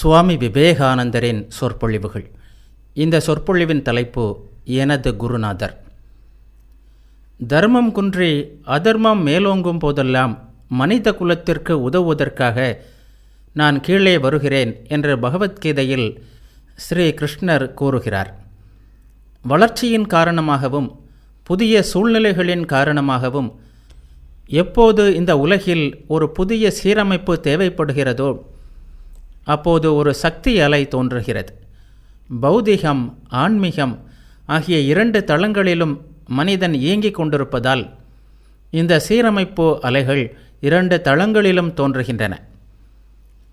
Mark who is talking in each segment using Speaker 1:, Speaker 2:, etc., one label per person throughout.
Speaker 1: சுவாமி விவேகானந்தரின் சொற்பொழிவுகள். இந்த சொற்பொழிவின் தலைப்பு எனது குருநாதர். தர்மம் குன்றி அதர்மம் மேலோங்கும் போதெல்லாம் மனித குலத்திற்கு உதவுவதற்காக நான் கீழே வருகிறேன் என்று பகவத்கீதையில் ஸ்ரீ கிருஷ்ணர் கூறுகிறார். வளர்ச்சியின் காரணமாகவும் புதிய சூழ்நிலைகளின் காரணமாகவும் எப்போது இந்த உலகில் ஒரு புதிய சீரமைப்பு தேவைப்படுகிறதோ அப்போது ஒரு சக்தி அலை தோன்றுகிறது. பௌதிகம், ஆன்மீகம் ஆகிய இரண்டு தளங்களிலும் மனிதன் இயங்கிக் கொண்டிருப்பதால் இந்த சீரமைப்பு அலைகள் இரண்டு தளங்களிலும் தோன்றுகின்றன.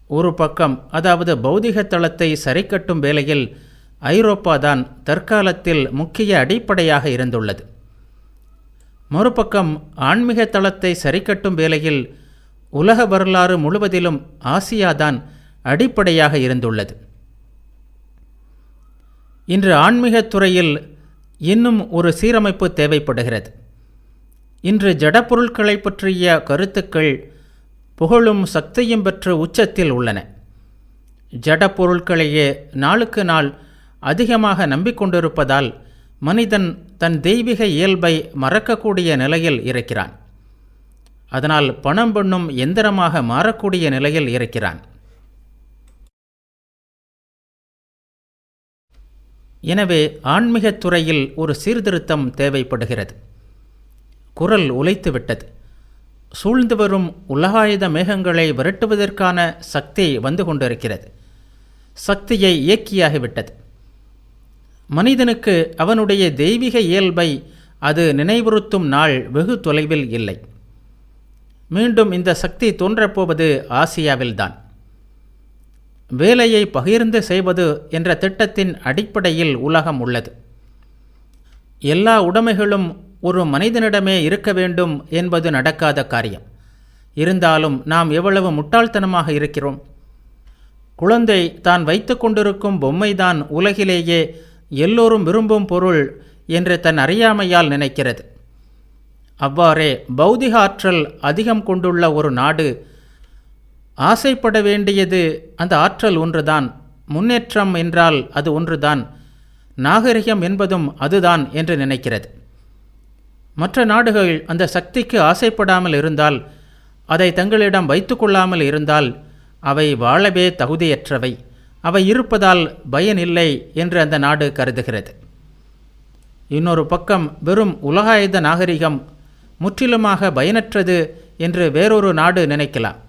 Speaker 1: ஒரு பக்கம், அதாவது பௌதிக தளத்தை சரிக்கட்டும் வேளையில் ஐரோப்பா தான் தற்காலத்தில் முக்கிய அடிப்படையாக இருந்துள்ளது. மறுபக்கம் ஆன்மீக தளத்தை சரிக்கட்டும் வேளையில் உலக வரலாறு முழுவதிலும் ஆசியாதான் அடிப்படையாக இருந்துள்ளது. இன்று ஆன்மீகத் துறையில் இன்னும் ஒரு சீரமைப்பு தேவைப்படுகிறது. இன்று ஜடப்பொருட்களை பற்றிய கருத்துக்கள் புகழும் சக்தியும் பெற்று உச்சத்தில் உள்ளன. ஜடப்பொருட்களையே நாளுக்கு நாள் அதிகமாக நம்பிக்கொண்டிருப்பதால் மனிதன் தன் தெய்வீக இயல்பை மறக்கக்கூடிய நிலையில் இருக்கிறான். அதனால் பணம் பண்ணும் எந்திரமாக மாறக்கூடிய நிலையில் இருக்கிறான். எனவே ஆன்மீகத் துறையில் ஒரு சீர்திருத்தம் தேவைப்படுகிறது. குரல் உலைத்துவிட்டது. சூழ்ந்து வரும் உலகாயுத மேகங்களை விரட்டுவதற்கான சக்தி வந்து கொண்டிருக்கிறது. சக்தியை இயக்கியாகிவிட்டது. மனிதனுக்கு அவனுடைய தெய்வீக இயல்பை அது நினைவுறுத்தும் நாள் வெகு தொலைவில் இல்லை. மீண்டும் இந்த சக்தி தோன்றப்போவது ஆசியாவில்தான். வேலையை பகிர்ந்து செய்வது என்ற திட்டத்தின் அடிப்படையில் உலகம் உள்ளது. எல்லா உடைமைகளும் ஒரு மனிதனிடமே இருக்க வேண்டும் என்பது நடக்காத காரியம். இருந்தாலும் நாம் எவ்வளவு முட்டாள்தனமாக இருக்கிறோம். குழந்தை தான் வைத்து கொண்டிருக்கும் பொம்மைதான் உலகிலேயே எல்லோரும் விரும்பும் பொருள் என்று தன் அறியாமையால் நினைக்கிறது. அவ்வாறே பௌதிக ஆற்றல் அதிகம் கொண்டுள்ள ஒரு நாடு ஆசைப்பட வேண்டியது அந்த ஆற்றல் ஒன்றுதான். முன்னேற்றம் என்றால் அது ஒன்றுதான். நாகரிகம் என்பதும் அதுதான் என்று நினைக்கிறது. மற்ற நாடுகள் அந்த சக்திக்கு ஆசைப்படாமல் இருந்தால், அதை தங்களிடம் வைத்து கொள்ளாமல் இருந்தால் அவை வாழவே தகுதியற்றவை. அவை இருப்பதால் பயனில்லை என்று அந்த நாடு கருதுகிறது. இன்னொரு பக்கம் வெறும் உலகாயுத நாகரிகம் முற்றிலுமாக பயனற்றது என்று வேறொரு நாடு நினைக்கலாம்.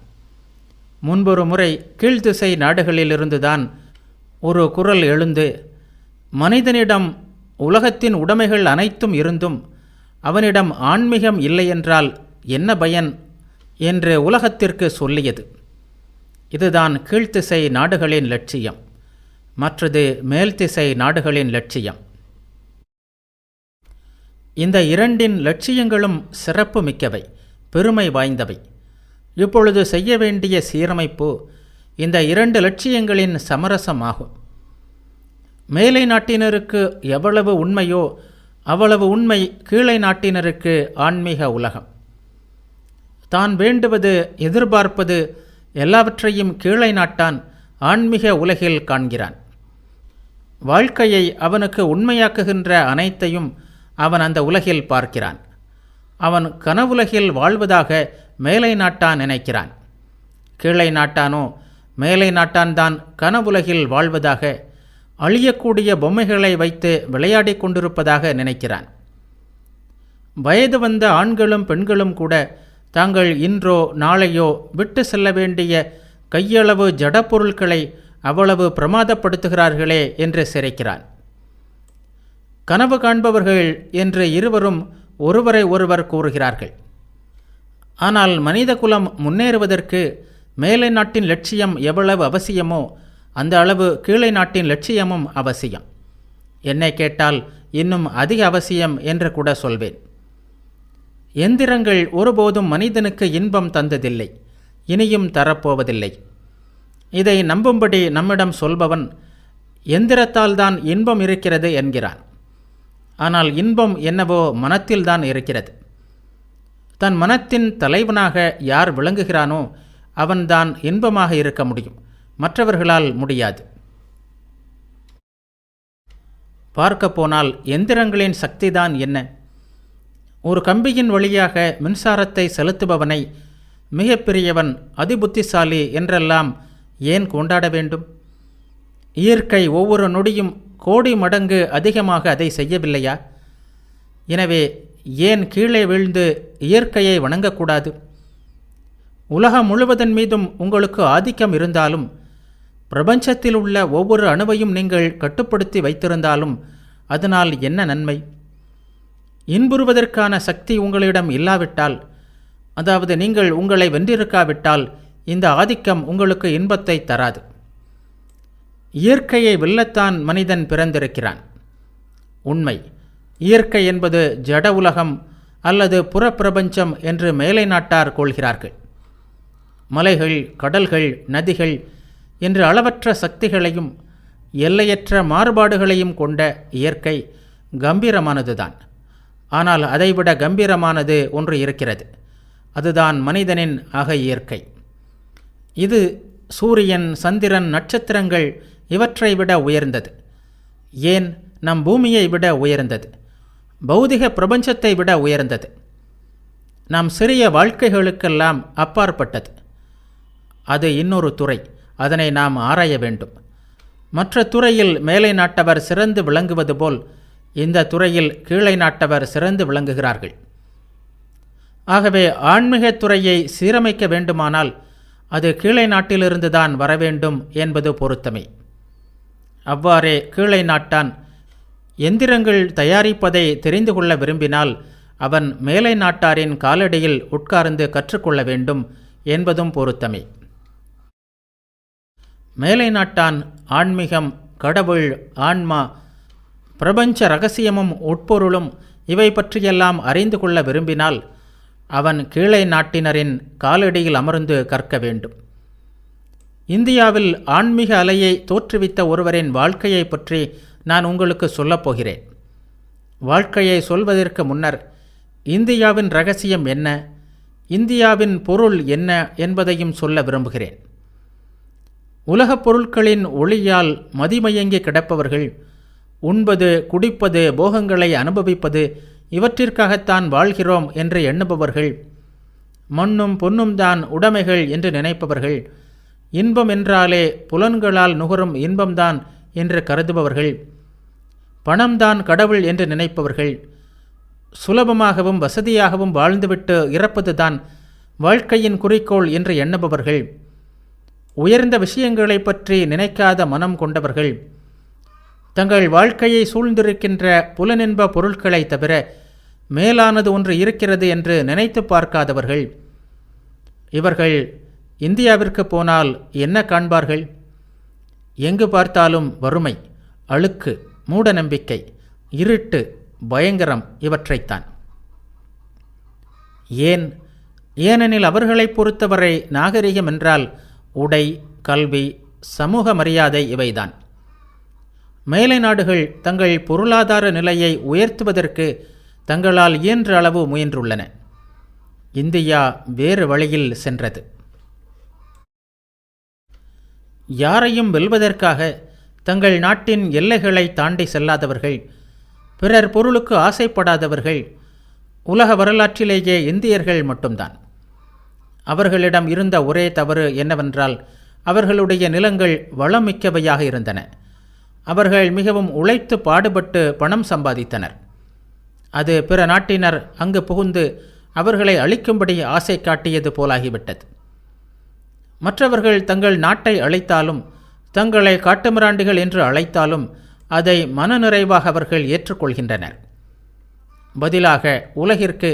Speaker 1: முன்பொரு முறை கீழ்த்திசை நாடுகளிலிருந்துதான் ஒரு குரல் எழுந்து, மனிதனிடம் உலகத்தின் உடைமைகள் அனைத்தும் இருந்தும் அவனிடம் ஆன்மீகம் இல்லையென்றால் என்ன பயன் என்று உலகத்திற்கு சொல்லியது. இதுதான் கீழ்த்திசை நாடுகளின் லட்சியம். மற்றது மேல்திசை நாடுகளின் லட்சியம். இந்த இரண்டின் லட்சியங்களும் சிறப்பு மிக்கவை, பெருமை வாய்ந்தவை. இப்பொழுது செய்ய வேண்டிய சீரமைப்பு இந்த இரண்டு லட்சியங்களின் சமரசமாகும். மேலை நாட்டினருக்கு எவ்வளவு உண்மையோ அவ்வளவு உண்மை கீழை நாட்டினருக்கு ஆன்மீக உலகம். தான் வேண்டுவது, எதிர்பார்ப்பது எல்லாவற்றையும் கீழை நாட்டான் ஆன்மீக உலகில் காண்கிறான். வாழ்க்கையை அவனுக்கு உண்மையாக்குகின்ற அனைத்தையும் அவன் அந்த உலகில் பார்க்கிறான். அவன் கனவுலகில் வாழ்வதாக மேலை நாட்டான் நினைக்கிறான். கீழை நாட்டானோ மேலை நாட்டான்தான் கனவுலகில் வாழ்வதாக, அழியக்கூடிய பொம்மைகளை வைத்து விளையாடி கொண்டிருப்பதாக நினைக்கிறான். வயது வந்த ஆண்களும் பெண்களும் கூட தாங்கள் இன்றோ நாளையோ விட்டு செல்ல வேண்டிய கையளவு ஜடப்பொருட்களை அவ்வளவு பிரமாதப்படுத்துகிறார்களே என்று சிரிக்கிறான். கனவு காண்பவர்கள் என்று இருவரும் ஒருவரை ஒருவர் கூறுகிறார்கள். ஆனால் மனித குலம் முன்னேறுவதற்கு மேலை நாட்டின் லட்சியம் எவ்வளவு அவசியமோ அந்த அளவு கீழை நாட்டின் லட்சியமும் அவசியம். என்னை கேட்டால் இன்னும் அதிக அவசியம் என்று கூட சொல்வேன். எந்திரங்கள் ஒருபோதும் மனிதனுக்கு இன்பம் தந்ததில்லை, இனியும் தரப்போவதில்லை. இதை நம்பும்படி நம்மிடம் சொல்பவன் எந்திரத்தால் தான் இன்பம் இருக்கிறது என்கிறான். ஆனால் இன்பம் என்னவோ மனத்தில்தான் இருக்கிறது. தன் மனத்தின் தலைவனாக யார் விளங்குகிறானோ அவன்தான் இன்பமாக இருக்க முடியும். மற்றவர்களால் முடியாது. பார்க்கப்போனால் எந்திரங்களின் சக்திதான் என்ன? ஒரு கம்பியின் வழியாக மின்சாரத்தை செலுத்துபவனை மிகப்பெரியவன், அதிபுத்திசாலி என்றெல்லாம் ஏன் கொண்டாட வேண்டும்? இயற்கை ஒவ்வொரு நொடியும் கோடி மடங்கு அதிகமாக அதை செய்யவில்லையா? எனவே ஏன் கீழே வீழ்ந்து இயற்கையை வணங்கக்கூடாது? உலகம் முழுவதன் மீதும் உங்களுக்கு ஆதிக்கம் இருந்தாலும், பிரபஞ்சத்தில் உள்ள ஒவ்வொரு அணுவையும் நீங்கள் கட்டுப்படுத்தி வைத்திருந்தாலும் அதனால் என்ன நன்மை? இன்புறுவதற்கான சக்தி உங்களிடம் இல்லாவிட்டால், அதாவது நீங்கள் உங்களை வென்றிருக்காவிட்டால், இந்த ஆதிக்கம் உங்களுக்கு இன்பத்தை தராது. இயற்கையை வெல்லத்தான் மனிதன் பிறந்திருக்கிறான். உண்மை, இயற்கை என்பது ஜட உலகம் அல்லது புறப்பிரபஞ்சம் என்று மேலை நாட்டார் கொள்கிறார்கள். மலைகள், கடல்கள், நதிகள் என்று அளவற்ற சக்திகளையும் எல்லையற்ற மாறுபாடுகளையும் கொண்ட இயற்கை கம்பீரமானதுதான். ஆனால் அதைவிட கம்பீரமானது ஒன்று இருக்கிறது. அதுதான் மனிதனின் அக இயற்கை. இது சூரியன், சந்திரன், நட்சத்திரங்கள் இவற்றை விட உயர்ந்தது. ஏன் நம் பூமியை விட உயர்ந்தது. பௌதிக பிரபஞ்சத்தை விட உயர்ந்தது. நாம் சிறிய வாழ்க்கைகளுக்கெல்லாம் அப்பாற்பட்டது. அது இன்னொரு துறை. அதனை நாம் ஆராய வேண்டும். மற்ற துறையில் மேலை நாட்டவர் சிறந்து விளங்குவது போல் இந்த துறையில் கீழை நாட்டவர் சிறந்து விளங்குகிறார்கள். ஆகவே ஆன்மீகத் துறையை சீரமைக்க வேண்டுமானால் அது கீழை நாட்டிலிருந்து தான் வரவேண்டும் என்பது பொருத்தமே. அவ்வாறே கீழை நாட்டான் எந்திரங்கள் தயாரிப்பதை தெரிந்து கொள்ள விரும்பினால் அவன் மேலை நாட்டாரின் காலடியில் உட்கார்ந்து கற்றுக்கொள்ள வேண்டும் என்பதும் பொருத்தமே. மேலை நாட்டான் ஆன்மீகம், கடவுள், ஆன்மா, பிரபஞ்ச இரகசியமும் உட்பொருளும் இவை பற்றியெல்லாம் அறிந்து கொள்ள விரும்பினால் அவன் கீழை நாட்டினரின் காலடியில் அமர்ந்து கற்க வேண்டும். இந்தியாவில் ஆன்மீக அலையை தோற்றுவித்த ஒருவரின் வாழ்க்கையை பற்றி நான் உங்களுக்கு சொல்லப்போகிறேன். வாழ்க்கையை சொல்வதற்கு முன்னர் இந்தியாவின் இரகசியம் என்ன, இந்தியாவின் பொருள் என்ன என்பதையும் சொல்ல விரும்புகிறேன். உலகப் பொருட்களின் ஒளியால் மதிமயங்கி கிடப்பவர்கள் உண்பது, குடிப்பது, போகங்களை அனுபவிப்பது இவற்றிற்காகத்தான் வாழ்கிறோம் என்று எண்ணுபவர்கள், மண்ணும் பொன்னும் தான் உடைமைகள் என்று நினைப்பவர்கள், இன்பம் என்றாலே புலன்களால் நுகரும் இன்பம்தான் என்று கருதுபவர்கள், பணம்தான் கடவுள் என்று நினைப்பவர்கள், சுலபமாகவும் வசதியாகவும் வாழ்ந்துவிட்டு இறப்பதுதான் வாழ்க்கையின் குறிக்கோள் என்று எண்ணுபவர்கள், உயர்ந்த விஷயங்களை பற்றி நினைக்காத மனம் கொண்டவர்கள், தங்கள் வாழ்க்கையை சூழ்ந்திருக்கின்ற புலனின்ப பொருட்களை தவிர மேலானது ஒன்று இருக்கிறது என்று நினைத்து பார்க்காதவர்கள், இவர்கள் இந்தியாவிற்கு போனால் என்ன காண்பார்கள்? எங்கு பார்த்தாலும் வறுமை, அழுக்கு, மூடநம்பிக்கை, இருட்டு, பயங்கரம் இவற்றைத்தான். ஏனெனில் அவர்களை பொறுத்தவரை நாகரிகம் என்றால் உடை, கல்வி, சமூக மரியாதை இவைதான். மேலை நாடுகள் தங்கள் பொருளாதார நிலையை உயர்த்துவதற்கு தங்களால் இயன்ற அளவு முயன்றுள்ளன. இந்தியா வேறு வழியில் சென்றது. யாரையும் வெல்வதற்காக தங்கள் நாட்டின் எல்லைகளை தாண்டி செல்லாதவர்கள், பிறர் பொருளுக்கு ஆசைப்படாதவர்கள் உலக வரலாற்றிலேயே இந்தியர்கள் மட்டும்தான். அவர்களிடம் இருந்த ஒரே தவறு என்னவென்றால் அவர்களுடைய நிலங்கள் வளம் மிக்கவையாக இருந்தன. அவர்கள் மிகவும் உழைத்து பாடுபட்டு பணம் சம்பாதித்தனர். அது பிற நாட்டினர் அங்கு புகுந்து அவர்களை அழிக்கும்படி ஆசை காட்டியது போலாகிவிட்டது. மற்றவர்கள் தங்கள் நாட்டை அழைத்தாலும், தங்களை காட்டுமிராண்டிகள் என்று அழைத்தாலும் அதை மனநிறைவாக அவர்கள் ஏற்றுக்கொள்கின்றனர். பதிலாக உலகிற்கு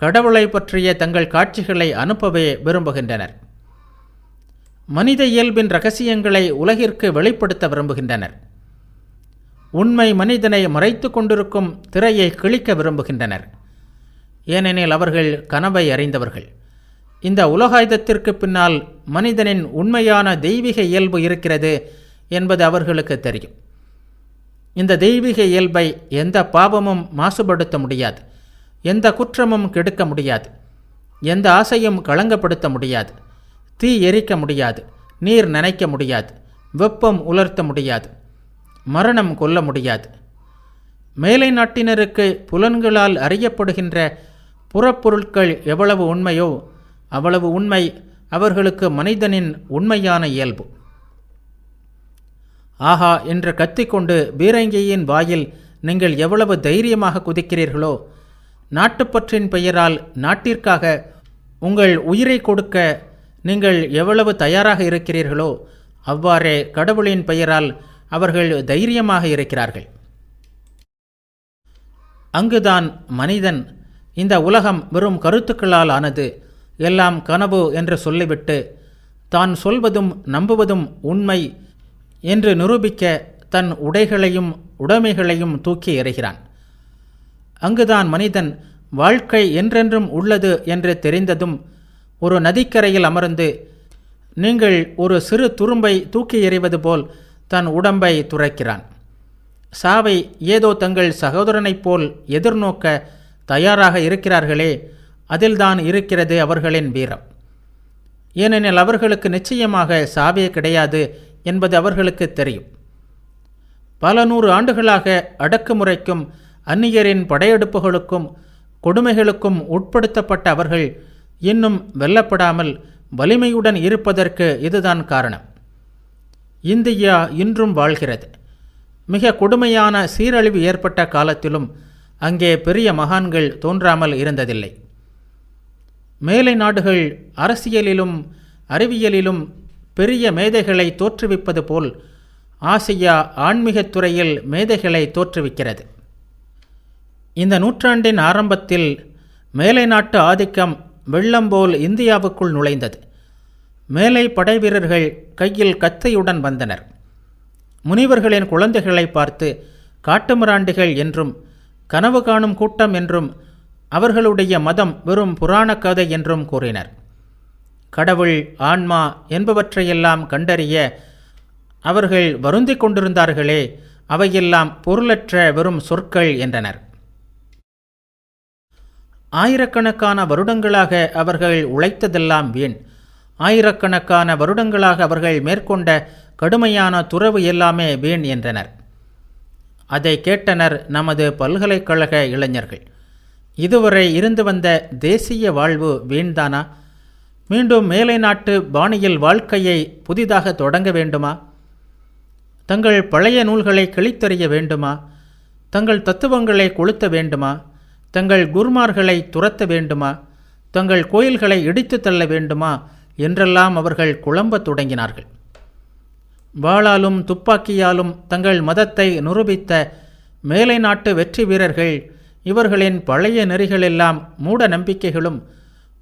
Speaker 1: கடவுளை பற்றிய தங்கள் காட்சிகளை அனுப்பவே விரும்புகின்றனர். மனித இயல்பின் இரகசியங்களை உலகிற்கு வெளிப்படுத்த விரும்புகின்றனர். உண்மை மனிதனை மறைத்து கொண்டிருக்கும் திரையை கிழிக்க விரும்புகின்றனர். ஏனெனில் அவர்கள் கனவை அறிந்தவர்கள். இந்த உலகாயுதத்திற்கு பின்னால் மனிதனின் உண்மையான தெய்வீக இயல்பு இருக்கிறது என்பது அவர்களுக்கு தெரியும். இந்த தெய்வீக இயல்பை எந்த பாவமும் மாசுபடுத்த முடியாது, எந்த குற்றமும் கெடுக்க முடியாது, எந்த ஆசையும் களங்கப்படுத்த முடியாது, தீ எரிக்க முடியாது, நீர் நனைக்க முடியாது, வெப்பம் உலர்த்த முடியாது, மரணம் கொல்ல முடியாது. மேலை நாட்டினருக்கு புலன்களால் அறியப்படுகின்ற புறப்பொருட்கள் எவ்வளவு உண்மையோ அவ்வளவு உண்மை அவர்களுக்கு மனிதனின் உண்மையான இயல்பு. ஆஹா என்று கத்திக்கொண்டு பீரங்கியின் வாயில் நீங்கள் எவ்வளவு தைரியமாக குதிக்கிறீர்களோ, நாட்டுப்பற்றின் பெயரால் நாட்டிற்காக உங்கள் உயிரை கொடுக்க நீங்கள் எவ்வளவு தயாராக இருக்கிறீர்களோ அவ்வாறே கடவுளின் பெயரால் அவர்கள் தைரியமாக இருக்கிறார்கள். அங்குதான் மனிதன் இந்த உலகம் வெறும் கருத்துக்களால் ஆனது, எல்லாம் கனவு என்று சொல்லிவிட்டு தான் சொல்வதும் நம்புவதும் உண்மை என்று நிரூபிக்க தன் உடைகளையும் உடைமைகளையும் தூக்கி எறிகிறான். அங்குதான் மனிதன் வாழ்க்கை என்றென்றும் உள்ளது என்று தெரிந்ததும் ஒரு நதிக்கரையில் அமர்ந்து நீங்கள் ஒரு சிறு துரும்பை தூக்கி எறிவது போல் தன் உடம்பை துரைக்கிறான். சாவை ஏதோ தங்கள் சகோதரனைப் போல் எதிர்நோக்க தயாராக இருக்கிறார்களே, அதில்தான் இருக்கிறது அவர்களின் வீரம். ஏனெனில் அவர்களுக்கு நிச்சயமாக சாவே கிடையாது என்பது அவர்களுக்கு தெரியும். பல 100 ஆண்டுகளாக அடக்குமுறைக்கும் அந்நியரின் படையெடுப்புகளுக்கும் கொடுமைகளுக்கும் உட்படுத்தப்பட்ட அவர்கள் இன்னும் வெல்லப்படாமல் வலிமையுடன் இருப்பதற்கு இதுதான் காரணம். இந்தியா இன்றும் வாழ்கிறது. மிக கொடுமையான சீரழிவு ஏற்பட்ட காலத்திலும் அங்கே பெரிய மகான்கள் தோன்றாமல் இருந்ததில்லை. மேலை நாடுகள் அரசியலிலும் அறிவியலிலும் பெரிய மேதைகளை தோற்றுவிப்பது போல் ஆசியா ஆன்மீகத் துறையில் மேதைகளை தோற்றுவிக்கிறது. இந்த நூற்றாண்டின் ஆரம்பத்தில் மேலை நாட்டு ஆதிக்கம் வெள்ளம் போல் இந்தியாவுக்குள் நுழைந்தது. மேலை படைவீரர்கள் கையில் கத்தையுடன் வந்தனர். முனிவர்களின் குழந்தைகளை பார்த்து காட்டுமிராண்டிகள் என்றும் கனவு காணும் கூட்டம் என்றும் அவர்களுடைய மதம் வெறும் புராண கதை என்றும் கூறினர். கடவுள், ஆன்மா என்பவற்றையெல்லாம் கண்டறிய அவர்கள் வருந்திக் கொண்டிருந்தார்களே, அவையெல்லாம் பொருளற்ற வெறும் சொற்கள் என்றனர். ஆயிரக்கணக்கான வருடங்களாக அவர்கள் உழைத்ததெல்லாம் வீண். ஆயிரக்கணக்கான வருடங்களாக அவர்கள் மேற்கொண்ட கடுமையான துறவு எல்லாமே வீண் என்றனர். அதை கேட்டனர் நமது பல்கலைக்கழக இளைஞர்கள். இதுவரை இருந்து வந்த தேசிய வாழ்வு வீண்தானா? மீண்டும் மேலை நாட்டு பாணியில் வாழ்க்கையை புதிதாக தொடங்க வேண்டுமா? தங்கள் பழைய நூல்களை கிழித்தெறிய வேண்டுமா? தங்கள் தத்துவங்களை கொளுத்த வேண்டுமா? தங்கள் குருமார்களை துரத்த வேண்டுமா? தங்கள் கோயில்களை இடித்து தள்ள வேண்டுமா என்றெல்லாம் அவர்கள் குழம்பத் தொடங்கினார்கள். வாளாலும் துப்பாக்கியாலும் தங்கள் மதத்தை நிரூபித்த மேலை நாட்டு வெற்றி வீரர்கள் இவர்களின் பழைய நெறிகளெல்லாம் மூட நம்பிக்கைகளும்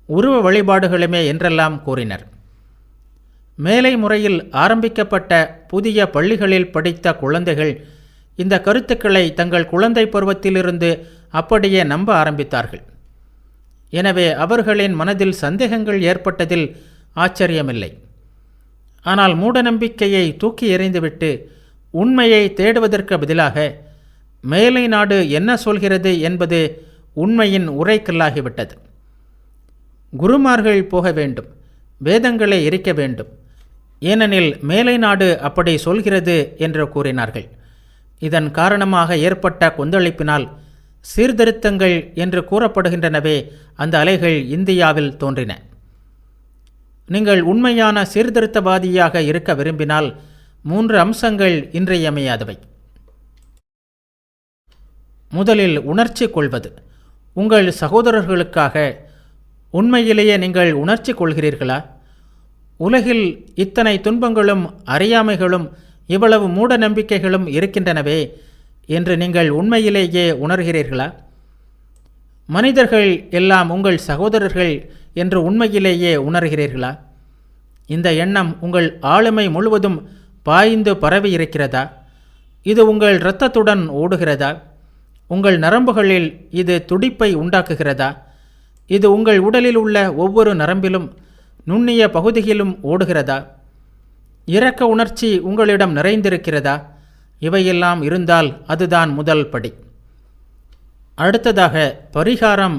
Speaker 1: உருவ வழிபாடுகளுமே என்றெல்லாம் கூறினர். மேலை முறையில் ஆரம்பிக்கப்பட்ட புதிய பள்ளிகளில் படித்த குழந்தைகள் இந்த கருத்துக்களை தங்கள் குழந்தை பருவத்திலிருந்து அப்படியே நம்ப ஆரம்பித்தார்கள். எனவே அவர்களின் மனதில் சந்தேகங்கள் ஏற்பட்டதில் ஆச்சரியமில்லை. ஆனால் மூடநம்பிக்கையை தூக்கி எறிந்துவிட்டு உண்மையை தேடுவதற்கு பதிலாக மேலை நாடு என்ன சொல்கிறது என்பது உண்மையின் உரைக்கல்லாகிவிட்டது. குருமார்கள் போக வேண்டும், வேதங்களை எரிக்க வேண்டும், ஏனெனில் மேலை நாடு அப்படி சொல்கிறது என்று கூறினார்கள். இதன் காரணமாக ஏற்பட்ட கொந்தளிப்பினால் சீர்திருத்தங்கள் என்று கூறப்படுகின்றனவே அந்த அலைகள் இந்தியாவில் தோன்றின. நீங்கள் உண்மையான சீர்திருத்தவாதியாக இருக்க விரும்பினால் 3 அம்சங்கள் இன்றியமையாதவை. முதலில் உணர்ச்சி கொள்வது. உங்கள் சகோதரர்களுக்காக உண்மையிலேயே நீங்கள் உணர்ச்சி கொள்கிறீர்களா? உலகில் இத்தனை துன்பங்களும் அறியாமைகளும் இவ்வளவு மூட நம்பிக்கைகளும் இருக்கின்றனவே என்று நீங்கள் உண்மையிலேயே உணர்கிறீர்களா? மனிதர்கள் எல்லாம் உங்கள் சகோதரர்கள் என்று உண்மையிலேயே உணர்கிறீர்களா? இந்த எண்ணம் உங்கள் ஆளுமை முழுவதும் பாய்ந்து பரவி இருக்கிறதா? இது உங்கள் இரத்தத்துடன் ஓடுகிறதா? உங்கள் நரம்புகளில் இது துடிப்பை உண்டாக்குகிறதா? இது உங்கள் உடலில் உள்ள ஒவ்வொரு நரம்பிலும் நுண்ணிய பகுதியிலும் ஓடுகிறதா? இரக்க உணர்ச்சி உங்களிடம் நிறைந்திருக்கிறதா? இவையெல்லாம் இருந்தால் அதுதான் முதல் படி. அடுத்ததாக பரிகாரம்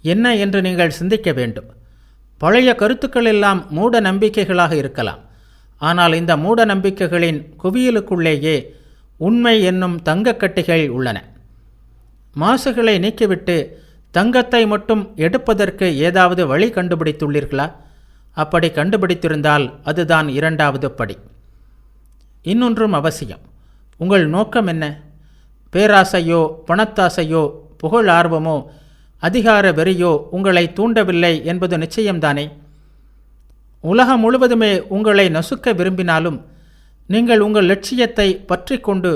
Speaker 1: என்ன என்று நீங்கள் சிந்திக்க வேண்டும். பழைய கருத்துக்கள் எல்லாம் மூட நம்பிக்கைகளாக இருக்கலாம். ஆனால் இந்த மூட நம்பிக்கைகளின் குவியலுக்குள்ளேயே உண்மை என்னும் தங்கக்கட்டிகள் உள்ளன. மாசுகளை நீக்கிவிட்டு தங்கத்தை மட்டும் எடுப்பதற்கு ஏதாவது வழி கண்டுபிடித்துள்ளீர்களா? அப்படி கண்டுபிடித்திருந்தால் அதுதான் இரண்டாவது படி. இன்னொன்றும் அவசியம். உங்கள் நோக்கம் என்ன? பேராசையோ, பணத்தாசையோ, புகழ் ஆர்வமோ, அதிகார வெறியோ உங்களை தூண்டவில்லை என்பது நிச்சயம்தானே? உலகம் முழுவதுமே உங்களை நசுக்க விரும்பினாலும் நீங்கள் உங்கள் லட்சியத்தை பற்றி கொண்டு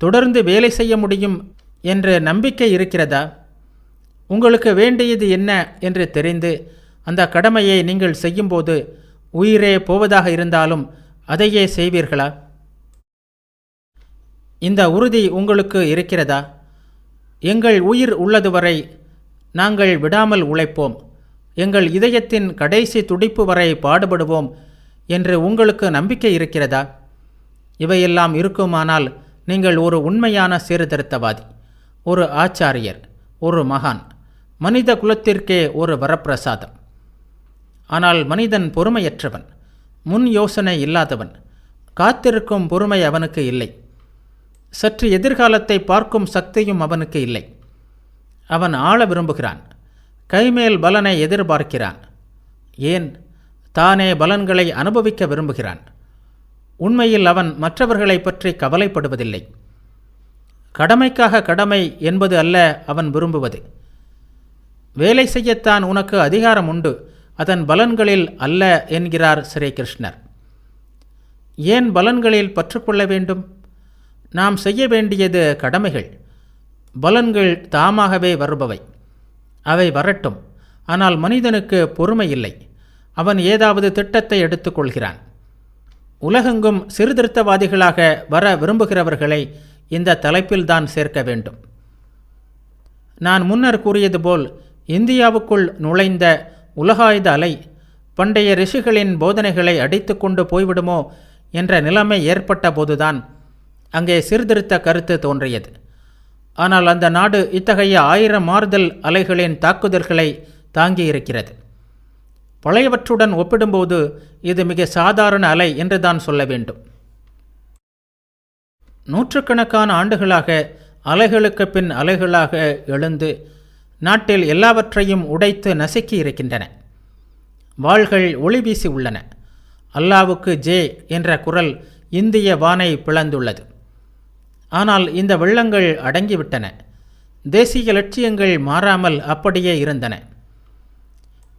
Speaker 1: தொடர்ந்து வேலை செய்ய முடியும் என்ற நம்பிக்கை இருக்கிறதா? உங்களுக்கு வேண்டியது என்ன என்று தெரிந்து அந்த கடமையை நீங்கள் செய்யும்போது உயிரே போவதாக இருந்தாலும் அதையே செய்வீர்களா? இந்த உறுதி உங்களுக்கு இருக்கிறதா? எங்கள் உயிர் உள்ளதுவரை நாங்கள் விடாமல் உழைப்போம், எங்கள் இதயத்தின் கடைசி துடிப்பு வரை பாடுபடுவோம் என்று உங்களுக்கு நம்பிக்கை இருக்கிறதா? இவையெல்லாம் இருக்குமானால் நீங்கள் ஒரு உண்மையான சீர்திருத்தவாதி, ஒரு ஆச்சாரியர், ஒரு மகான், மனித குலத்திற்கே ஒரு வரப்பிரசாதம். ஆனால் மனிதன் பொறுமையற்றவன், முன் யோசனை இல்லாதவன். காத்திருக்கும் பொறுமை அவனுக்கு இல்லை. சற்று எதிர்காலத்தை பார்க்கும் சக்தியும் அவனுக்கு இல்லை. அவன் ஆள விரும்புகிறான், கைமேல் பலனை எதிர்பார்க்கிறான். ஏன்? தானே பலன்களை அனுபவிக்க விரும்புகிறான். உண்மையில் அவன் மற்றவர்களை பற்றி கவலைப்படுவதில்லை. கடமைக்காக கடமை என்பது அல்ல அவன் விரும்புவது. வேலை செய்யத்தான் உனக்கு அதிகாரம் உண்டு, அதன் பலன்களில் அல்ல என்கிறார் ஸ்ரீகிருஷ்ணர். ஏன் பலன்களில் பற்றுக்கொள்ள வேண்டும்? நாம் செய்ய வேண்டியது கடமைகள். பலன்கள் தாமாகவே வருபவை. அவை வரட்டும். ஆனால் மனிதனுக்கு பொறுமை இல்லை. அவன் ஏதாவது திட்டத்தை எடுத்துக்கொள்கிறான். உலகெங்கும் சீர்திருத்தவாதிகளாக வர விரும்புகிறவர்களை இந்த தலைப்பில்தான் சேர்க்க வேண்டும். நான் முன்னர் கூறியது போல் இந்தியாவுக்குள் நுழைந்த உலகாயுத அலை பண்டைய ரிஷிகளின் போதனைகளை அடித்து கொண்டு போய்விடுமோ என்ற நிலைமை ஏற்பட்ட போதுதான் அங்கே சீர்திருத்த கருத்து தோன்றியது. ஆனால் அந்த நாடு இத்தகைய 1000 மாறுதல் அலைகளின் தாக்குதல்களை தாங்கியிருக்கிறது. பழையவற்றுடன் ஒப்பிடும்போது இது மிக சாதாரண அலை என்றுதான் சொல்ல வேண்டும். நூற்றுக்கணக்கான ஆண்டுகளாக அலைகளுக்கு பின் அலைகளாக எழுந்து நாட்டில் எல்லாவற்றையும் உடைத்து நசுக்கி இருக்கின்றன. வாள்கள் ஒளி வீசி உள்ளன. அல்லாவுக்கு ஜே என்ற குரல் இந்திய வானை பிளந்துள்ளது. ஆனால் இந்த வெள்ளங்கள் அடங்கிவிட்டன. தேசிய லட்சியங்கள் மாறாமல் அப்படியே இருந்தன.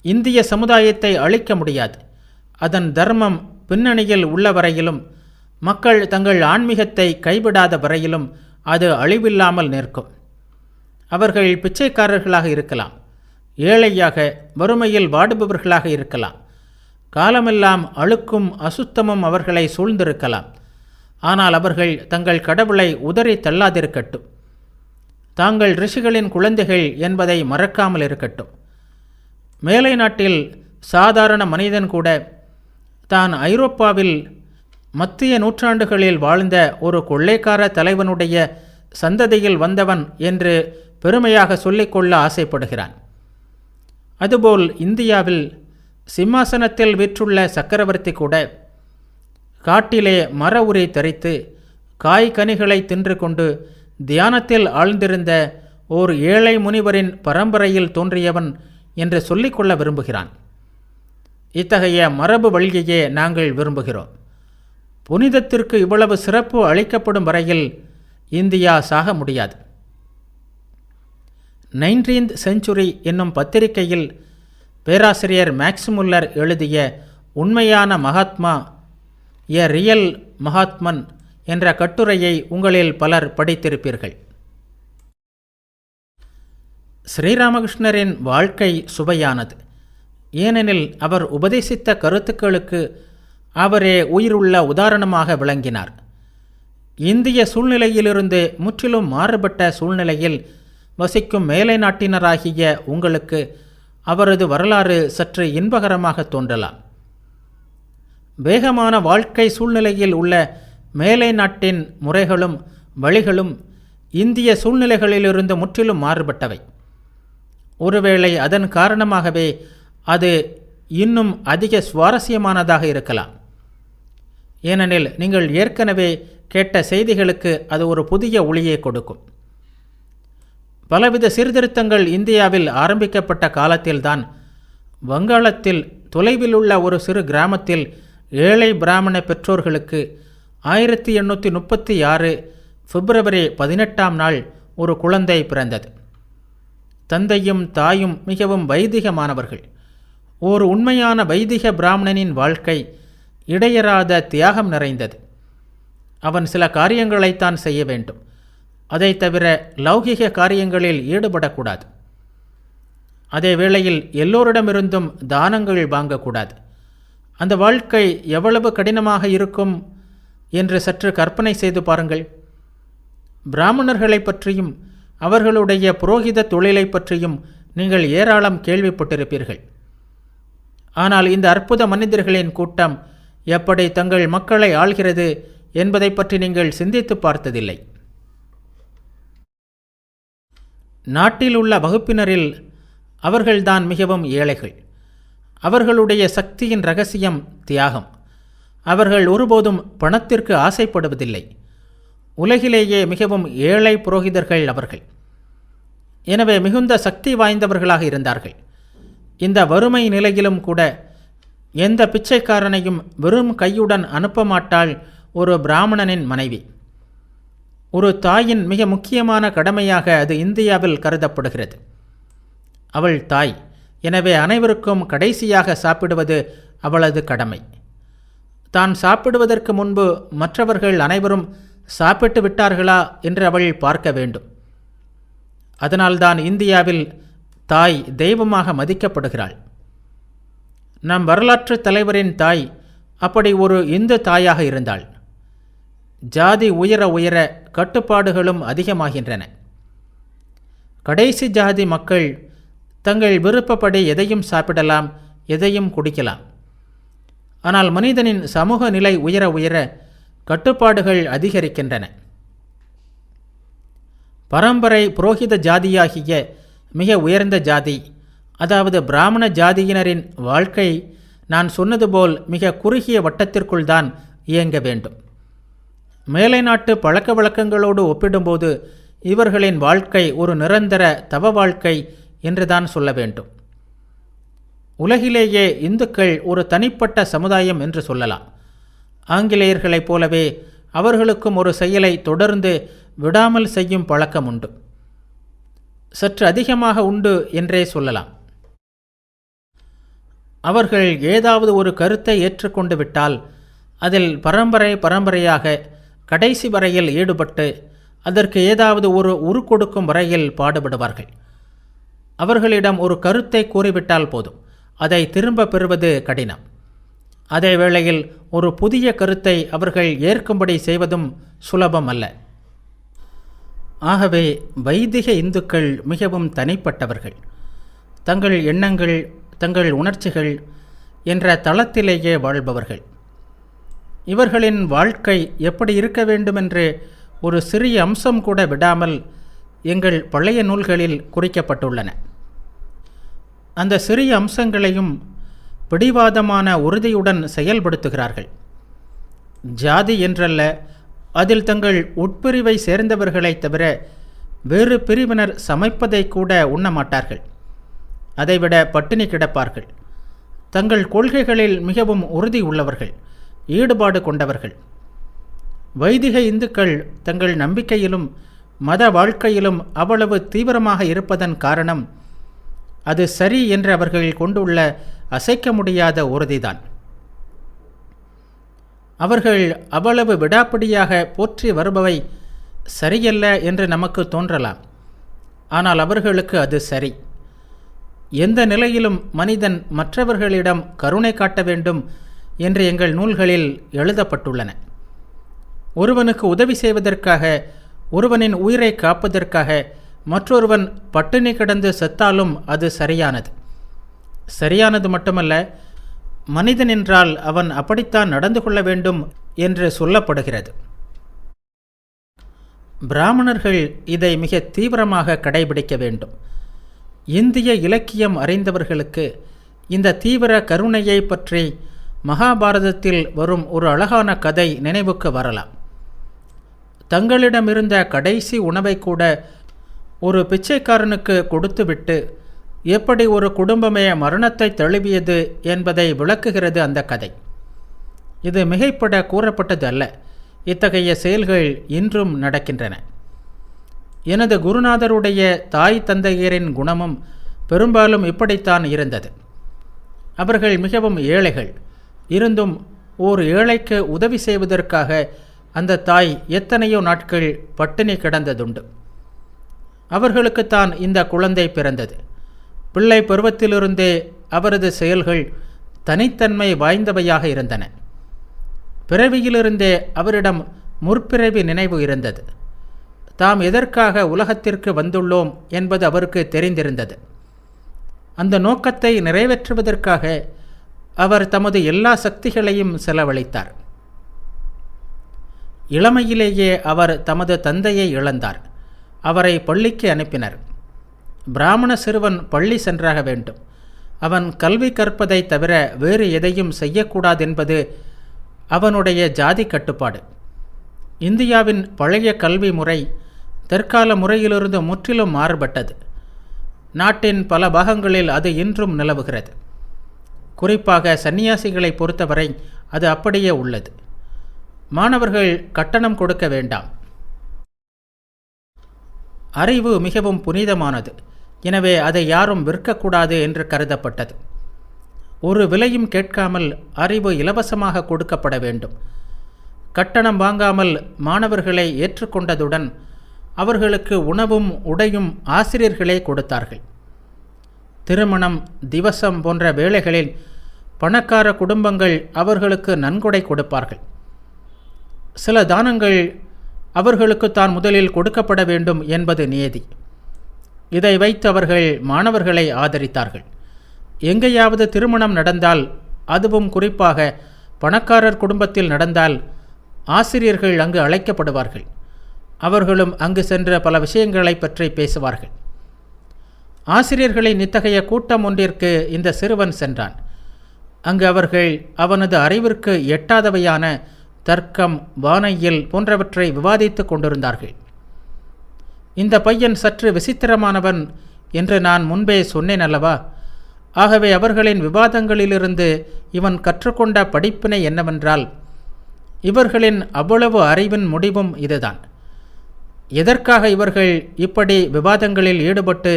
Speaker 1: இந்திய சமுதாயத்தை அழிக்க முடியாது. அதன் தர்மம் பின்னணியில் உள்ள வரையிலும், மக்கள் தங்கள் ஆன்மீகத்தை கைவிடாத வரையிலும் அது அழிவில்லாமல் நிற்கும். அவர்கள் பிச்சைக்காரர்களாக இருக்கலாம், ஏழையாக வறுமையில் வாடுபவர்களாக இருக்கலாம், காலமெல்லாம் அழுக்கும் அசுத்தமும் அவர்களை சூழ்ந்திருக்கலாம். ஆனால் அவர்கள் தங்கள் கடவுளை உதறி தள்ளாதிருக்கட்டும். தாங்கள் ரிஷிகளின் குழந்தைகள் என்பதை மறக்காமல் இருக்கட்டும். மேலை நாட்டில் சாதாரண மனிதன் கூட தான் ஐரோப்பாவில் மத்திய நூற்றாண்டுகளில் வாழ்ந்த ஒரு கொள்ளைக்கார தலைவனுடைய சந்ததியில் வந்தவன் என்று பெருமையாக சொல்லிக்கொள்ள ஆசைப்படுகிறான். அதுபோல் இந்தியாவில் சிம்மாசனத்தில் வீற்றுள்ள சக்கரவர்த்தி கூட காட்டிலே மர உரி தரித்து காய்கனிகளை தின்று கொண்டு தியானத்தில் ஆழ்ந்திருந்த ஓர் ஏழை முனிவரின் பரம்பரையில் தோன்றியவன் என்று சொல்லிக்கொள்ள விரும்புகிறான். இத்தகைய மரபு வழியையே நாங்கள் விரும்புகிறோம். புனிதத்திற்கு இவ்வளவு சிறப்பு அளிக்கப்படும் வரையில் இந்தியா சாக முடியாது. 19th Century என்னும் பத்திரிகையில் பேராசிரியர் மேக்ஸ்முல்லர் எழுதிய உண்மையான மகாத்மா, எ ரியல் மகாத்மன் என்ற கட்டுரையை உங்களில் பலர் படித்திருப்பீர்கள். ஸ்ரீராமகிருஷ்ணரின் வாழ்க்கை சுவையானது. ஏனெனில் அவர் உபதேசித்த கருத்துக்களுக்கு அவரே உயிருள்ள உதாரணமாக விளங்கினார். இந்திய சூழ்நிலையிலிருந்து முற்றிலும் மாறுபட்ட சூழ்நிலையில் வசிக்கும் மேலை நாட்டினராகிய உங்களுக்கு அவரது வரலாறு சற்று இன்பகரமாக தோன்றலாம். வேகமான வாழ்க்கை சூழ்நிலையில் உள்ள மேலை நாட்டின் முறைகளும் வழிகளும் இந்திய சூழ்நிலைகளிலிருந்து முற்றிலும் மாறுபட்டவை. ஒருவேளை அதன் காரணமாகவே அது இன்னும் அதிக சுவாரஸ்யமானதாக இருக்கலாம். ஏனெனில் நீங்கள் ஏற்கனவே கேட்ட செய்திகளுக்கு அது ஒரு புதிய ஒளியை கொடுக்கும். பலவித சீர்திருத்தங்கள் இந்தியாவில் ஆரம்பிக்கப்பட்ட காலத்தில்தான் வங்காளத்தில் தொலைவில் உள்ள ஒரு சிறு கிராமத்தில் ஏழை பிராமண பெற்றோர்களுக்கு 1836 பிப்ரவரி 18 ஒரு குழந்தை பிறந்தது. தந்தையும் தாயும் மிகவும் வைதிகமானவர்கள். ஒரு உண்மையான வைதிக பிராமணனின் வாழ்க்கை இடையறாத தியாகம் நிறைந்தது. அவன் சில காரியங்களைத்தான் செய்ய வேண்டும். அதை தவிர லௌகிக காரியங்களில் ஈடுபடக்கூடாது. அதே வேளையில் எல்லோரிடமிருந்தும் தானங்கள் வாங்கக்கூடாது. அந்த வாழ்க்கை எவ்வளவு கடினமாக இருக்கும் என்று சற்று கற்பனை செய்து பாருங்கள். பிராமணர்களை பற்றியும் அவர்களுடைய புரோகித தொழிலை பற்றியும் நீங்கள் ஏராளம் கேள்விப்பட்டிருப்பீர்கள். ஆனால் இந்த அற்புத மனிதர்களின் கூட்டம் எப்படி தங்கள் மக்களை ஆள்கிறது என்பதை பற்றி நீங்கள் சிந்தித்து பார்த்ததில்லை. நாட்டில் உள்ள வகுப்பினரில் அவர்கள்தான் மிகவும் ஏழைகள். அவர்களுடைய சக்தியின் இரகசியம் தியாகம். அவர்கள் ஒருபோதும் பணத்திற்கு ஆசைப்படுவதில்லை. உலகிலேயே மிகவும் ஏழை புரோகிதர்கள் அவர்கள். எனவே மிகுந்த சக்தி வாய்ந்தவர்களாக இருந்தார்கள். இந்த வறுமை நிலையிலும் கூட எந்த பிச்சைக்காரனையும் வெறும் கையுடன் அனுப்ப மாட்டாள் ஒரு பிராமணனின் மனைவி. ஒரு தாயின் மிக முக்கியமான கடமையாக அது இந்தியாவில் கருதப்படுகிறது. அவள் தாய். எனவே அனைவருக்கும் கடைசியாக சாப்பிடுவது அவளது கடமை. தான் சாப்பிடுவதற்கு முன்பு மற்றவர்கள் அனைவரும் சாப்பிட்டு விட்டார்களா என்று அவள் பார்க்க வேண்டும். அதனால்தான் இந்தியாவில் தாய் தெய்வமாக மதிக்கப்படுகிறாள். நம் வரலாற்று தலைவரின் தாய் அப்படி ஒரு இந்து தாயாக இருந்தாள். ஜாதி உயர உயர கட்டுப்பாடுகளும் அதிகமாகின்றன. கடைசி ஜாதி மக்கள் தங்கள் விருப்பப்படி எதையும் சாப்பிடலாம், எதையும் குடிக்கலாம். ஆனால் மனிதனின் சமூக நிலை உயர உயர கட்டுப்பாடுகள் அதிகரிக்கின்றன. பரம்பரை புரோகித ஜாதியாகிய மிக உயர்ந்த ஜாதி, அதாவது பிராமண ஜாதியினரின் வாழ்க்கை நான் சொன்னது போல் மிக குறுகிய வட்டத்திற்குள் தான் இயங்க வேண்டும். மேலை நாட்டு பழக்க வழக்கங்களோடு ஒப்பிடும்போது இவர்களின் வாழ்க்கை ஒரு நிரந்தர தவ வாழ்க்கை என்றுதான் சொல்ல வேண்டும். உலகிலேயே இந்துக்கள் ஒரு தனிப்பட்ட சமுதாயம் என்று சொல்லலாம். ஆங்கிலேயர்களைப் போலவே அவர்களுக்கும் ஒரு செயலை தொடர்ந்து விடாமல் செய்யும் பழக்கம் உண்டு. சற்று அதிகமாக உண்டு என்றே சொல்லலாம். அவர்கள் ஏதாவது ஒரு கருத்தை ஏற்றுக்கொண்டு விட்டால் அதில் பரம்பரையாக கடைசி வரையில் ஈடுபட்டு அதற்கு ஏதாவது ஒரு உரு கொடுக்கும் வரையில் பாடுபடுவார்கள். அவர்களிடம் ஒரு கருத்தை கூறிவிட்டால் போதும், அதை திரும்ப பெறுவது கடினம். அதே வேளையில் ஒரு புதிய கருத்தை அவர்கள் ஏற்கும்படி செய்வதும் சுலபம் அல்ல. ஆகவே வைதிக இந்துக்கள் மிகவும் தனிப்பட்டவர்கள். தங்கள் எண்ணங்கள், தங்கள் உணர்ச்சிகள் என்ற தளத்திலேயே வாழ்பவர்கள். இவர்களின் வாழ்க்கை எப்படி இருக்க வேண்டுமென்று ஒரு சிறிய அம்சம் கூட விடாமல் எங்கள் பழைய நூல்களில் குறிக்கப்பட்டுள்ளன. அந்த சிறிய அம்சங்களையும் பிடிவாதமான உறுதியுடன் செயல்படுத்துகிறார்கள். ஜாதி என்றல்ல, அதில் தங்கள் உட்பிரிவை சேர்ந்தவர்களைத் தவிர வேறு பிரிவினர் சமைப்பதை கூட உண்ணமாட்டார்கள். அதைவிட பட்டினி கிடப்பார்கள். தங்கள் கொள்கைகளில் மிகவும் உறுதி உள்ளவர்கள், ஈடுபாடு கொண்டவர்கள். வைதிக இந்துக்கள் தங்கள் நம்பிக்கையிலும் மத வாழ்க்கையிலும் அவ்வளவு தீவிரமாக இருப்பதன் காரணம் அது சரி என்று அவர்கள் கொண்டுள்ள அசைக்க முடியாத உறுதிதான். அவர்கள் அவ்வளவு விடாப்பிடியாக போற்றி வருபவை சரியல்ல என்று நமக்கு தோன்றலாம். ஆனால் அவர்களுக்கு அது சரி. எந்த நிலையிலும் மனிதன் மற்றவர்களிடம் கருணை காட்ட வேண்டும் என்று எங்கள் நூல்களில் எழுதப்பட்டுள்ளன. ஒருவனுக்கு உதவி செய்வதற்காக, ஒருவனின் உயிரை காப்பதற்காக மற்றொருவன் பட்டினி கிடந்து செத்தாலும் அது சரியானது. சரியானது மட்டுமல்ல, மனிதன் என்றால் அவன் அப்படித்தான் நடந்து கொள்ள வேண்டும் என்று சொல்லப்படுகிறது. பிராமணர்கள் இதை மிக தீவிரமாக கடைபிடிக்க வேண்டும். இந்திய இலக்கியம் அறிந்தவர்களுக்கு இந்த தீவிர கருணையை பற்றி மகாபாரதத்தில் வரும் ஒரு அழகான கதை நினைவுக்கு வரலாம். தங்களிடமிருந்த கடைசி உணவை கூட ஒரு பிச்சைக்காரனுக்கு கொடுத்துவிட்டு எப்படி ஒரு குடும்பமே மரணத்தை தழுவியது என்பதை விளக்குகிறது அந்த கதை. இது மிகைப்பட கூறப்பட்டது அல்ல. இத்தகைய செயல்கள் இன்றும் நடக்கின்றன. எனது குருநாதருடைய தாய் தந்தையரின் குணமும் பெரும்பாலும் இப்படித்தான் இருந்தது. அவர்கள் மிகவும் ஏழைகள். இருந்தும் ஓர் ஏழைக்கு உதவி செய்வதற்காக அந்த தாய் எத்தனையோ நாட்கள் பட்டினி கிடந்ததுண்டு. அவர்களுக்குத்தான் இந்த குழந்தை பிறந்தது. பிள்ளை பருவத்திலிருந்தே அவரது செயல்கள் தனித்தன்மை வாய்ந்தவையாக இருந்தன. பிறவியிலிருந்தே அவரிடம் முற்பிறவி நினைவு இருந்தது. தாம் எதற்காக உலகத்திற்கு வந்துள்ளோம் என்பது அவருக்கு தெரிந்திருந்தது. அந்த நோக்கத்தை நிறைவேற்றுவதற்காக அவர் தமது எல்லா சக்திகளையும் செலவழித்தார். இளமையிலேயே அவர் தமது தந்தையை இழந்தார். அவரை பள்ளிக்கு அனுப்பினர். பிராமண சிறுவன் பள்ளி சென்றாக வேண்டும். அவன் கல்வி கற்பதை தவிர வேறு எதையும் செய்யக்கூடாதென்பது அவனுடைய ஜாதி கட்டுப்பாடு. இந்தியாவின் பழைய கல்வி முறை தற்கால முறையிலிருந்து முற்றிலும் மாறுபட்டது. நாட்டின் பல பாகங்களில் அது இன்றும் நிலவுகிறது. குறிப்பாக சன்னியாசிகளை பொறுத்தவரை அது அப்படியே உள்ளது. மாணவர்கள் கட்டணம் கொடுக்க வேண்டாம். அறிவு மிகவும் புனிதமானது. எனவே அதை யாரும் விற்கக்கூடாது என்று கருதப்பட்டது. ஒரு விலையும் கேட்காமல் அறிவு இலவசமாக கொடுக்கப்பட வேண்டும். கட்டணம் வாங்காமல் மாணவர்களை ஏற்றுக்கொண்டதுடன் அவர்களுக்கு உணவும் உடையும் ஆசிரியர்களே கொடுத்தார்கள். திருமணம், திவசம் போன்ற வேளைகளில் பணக்கார குடும்பங்கள் அவர்களுக்கு நன்கொடை கொடுப்பார்கள். சில தானங்கள் அவர்களுக்கு தான் முதலில் கொடுக்கப்பட வேண்டும் என்பது நியதி. இதை வைத்து அவர்கள் மாணவர்களை ஆதரித்தார்கள். எங்கேயாவது திருமணம் நடந்தால், அதுவும் குறிப்பாக பணக்காரர் குடும்பத்தில் நடந்தால், ஆசிரியர்கள் அங்கு அழைக்கப்படுவார்கள். அவர்களும் அங்கு சென்ற பல விஷயங்களை பற்றி பேசுவார்கள். ஆசிரியர்களின் இத்தகைய கூட்டம் ஒன்றிற்கு இந்த சிறுவன் சென்றான். அங்கு அவர்கள் அவனது அறிவிற்கு எட்டாதவையான தர்க்கம், வானையியல் போன்றவற்றை விவாதித்து கொண்டிருந்தார்கள். இந்த பையன் சற்று விசித்திரமானவன் என்று நான் முன்பே சொன்னேன் அல்லவா? ஆகவே அவர்களின் விவாதங்களிலிருந்து இவன் கற்றுக்கொண்ட படிப்பினை என்னவென்றால், இவர்களின் அவ்வளவு அறிவின் முடிவும் இதுதான். எதற்காக இவர்கள் இப்படி விவாதங்களில் ஈடுபட்டு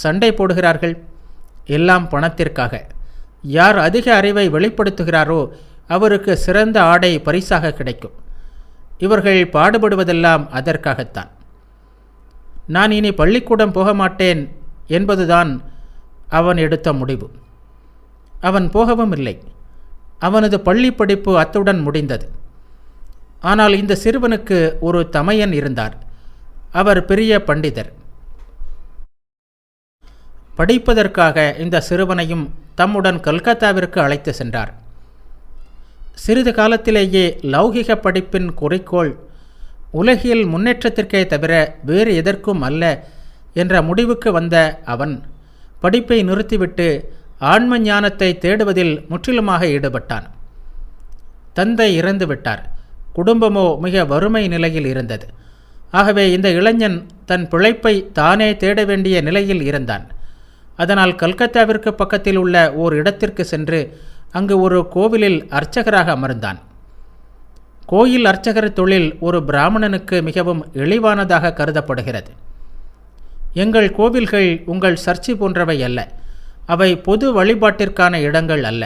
Speaker 1: சண்டை போடுகிறார்கள்? எல்லாம் பணத்திற்காக. யார் அதிக அறிவை வெளிப்படுத்துகிறாரோ அவருக்கு சிறந்த ஆடை பரிசாக கிடைக்கும். இவர்கள் பாடுபடுவதெல்லாம் அதற்காகத்தான். நான் இனி பள்ளிக்கூடம் போக மாட்டேன் என்பதுதான் அவன் எடுத்த முடிவு. அவன் போகவும் இல்லை. அவனது பள்ளி படிப்பு அத்துடன் முடிந்தது. ஆனால் இந்த சிறுவனுக்கு ஒரு தமையன் இருந்தார். அவர் பெரிய பண்டிதர். படிப்பதற்காக இந்த சிறுவனையும் தம்முடன் கல்கத்தாவிற்கு அழைத்து சென்றார். சிறிது காலத்திலேயே லௌகிக படிப்பின் குறிக்கோள் உலகியல் முன்னேற்றத்திற்கே தவிர வேறு எதற்கும் அல்ல என்ற முடிவுக்கு வந்த அவன் படிப்பை நிறுத்திவிட்டு ஆன்ம ஞானத்தை தேடுவதில் முற்றிலுமாக ஈடுபட்டான். தந்தை இறந்து விட்டார். குடும்பமோ மிக வறுமை நிலையில் இருந்தது. ஆகவே இந்த இளைஞன் தன் பிழைப்பை தானே தேட வேண்டிய நிலையில் இருந்தான். அதனால் கல்கத்தாவிற்கு பக்கத்தில் உள்ள ஓர் இடத்திற்கு சென்று அங்கு ஒரு கோவிலில் அர்ச்சகராக அமர்ந்தான். கோயில் அர்ச்சகர் தொழில் ஒரு பிராமணனுக்கு மிகவும் இழிவானதாக கருதப்படுகிறது. எங்கள் கோவில்கள் உங்கள் சர்ச்சை போன்றவை அல்ல. அவை பொது வழிபாட்டிற்கான இடங்கள் அல்ல.